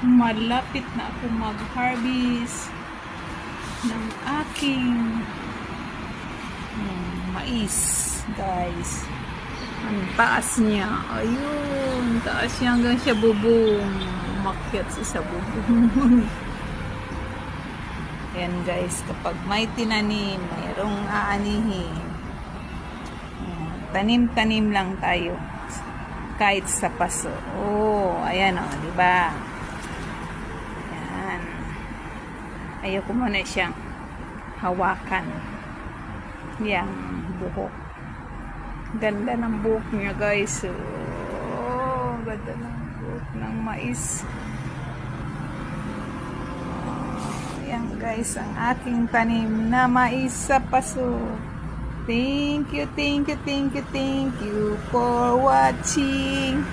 Malapit na ako mag-harvest ng aking mais, guys. Ang taas niya. Ayun, taas niya hanggang siya bubong. Umakyat siya sa bubong. Yan, guys, kapag may tinanim, mayroong aanihin. Tanim-tanim lang tayo. Kahit sa paso. Oh, ayan o, diba? Ayan. Ayoko muna siyang hawakan. Yang buhok. Ganda ng buhok niya, guys. Oh, ganda ng buhok ng mais. Ayan, guys, ang aking tanim na mais sa paso. Thank you, thank you, thank you, thank you for watching.